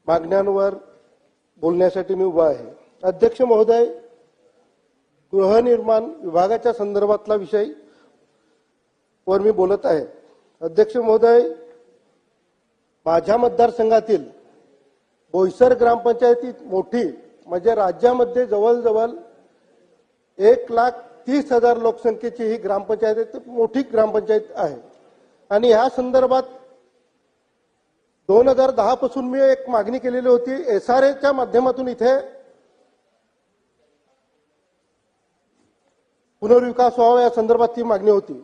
मागण्यांवर बोलण्यासाठी मी उभा आहे। अध्यक्ष महोदय, गृहनिर्माण विभागाच्या संदर्भातला विषय वर मी बोलत आहे। अध्यक्ष महोदय, माझ्या मतदारसंघातील बोईसर ग्रामपंचायतीत मोठी म्हणजे राज्यामध्ये जवळजवळ 1,30,000 लोकसंख्येची ही ग्रामपंचायत आहे, मोठी ग्रामपंचायत आहे। आणि या संदर्भात 2010 पासून मी एक मागणी केलेली होती। SRAच्या माध्यमातून इथे पुनर्विकास व्हावा या संदर्भात ती मागणी होती।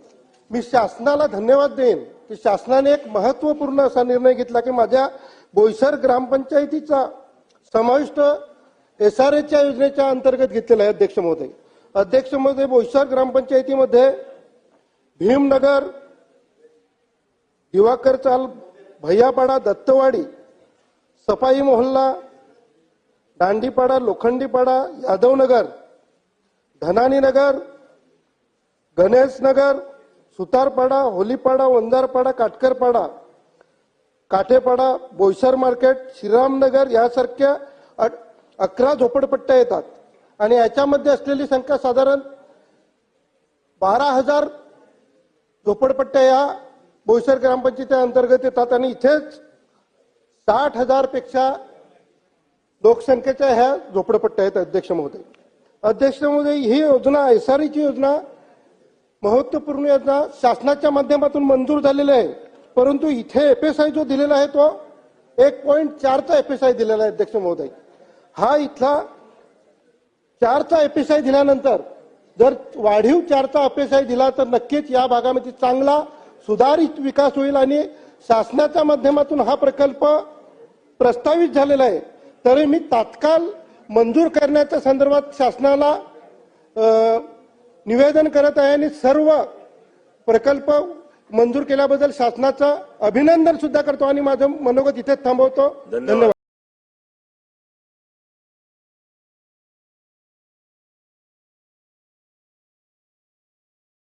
मी शासनाला धन्यवाद देईन की शासनाने एक महत्त्वपूर्ण असा निर्णय घेतला की माझ्या बोईसर ग्रामपंचायतीचा समाविष्ट SRAच्या योजनेच्या अंतर्गत घेतलेला आहे। अध्यक्ष महोदय, बोईसर ग्रामपंचायतीमध्ये भीमनगर, दिवाकर चाल, भैयापाडा, दत्तवाडी, सफाई मोहल्ला, दांडीपाडा, लोखंडीपाडा, यादवनगर, धनानीनगर, गणेशनगर, सुतारपाडा, होलीपाडा, वंजारपाडा, काटकरपाडा, काठेपाडा, बोईसर मार्केट, श्रीरामनगर यासारख्या 11 झोपडपट्ट्या येतात। आणि याच्यामध्ये असलेली संख्या साधारण 12,000 झोपडपट्ट्या या बोईसर ग्रामपंचायती अंतर्गत येतात। आणि इथेच 60,000 पेक्षा लोकसंख्येच्या ह्या झोपडपट्ट्या आहेत। अध्यक्ष महोदय, ही योजना SRAची योजना महत्त्वपूर्ण योजना शासनाच्या माध्यमातून मंजूर झालेली आहे, परंतु इथे FSI जो दिलेला आहे तो 1.4चा FSI दिलेला आहे। अध्यक्ष महोदय, हा इथला 4चा FSI दिल्यानंतर जर वाढीव 4चा FSI दिला तर नक्कीच या भागामध्ये चांगला सुधारित विकास होईल। आणि शासनाच्या माध्यमातून हा प्रकल्प प्रस्तावित झालेला आहे, तरी मी तात्काळ मंजूर करण्याच्या संदर्भात शासनाला निवेदन करत आहे आणि सर्व प्रकल्प मंजूर केल्याबद्दल शासनाचं अभिनंदन सुद्धा करतो आणि माझं मनोगत इथेच थांबवतो। धन्यवाद।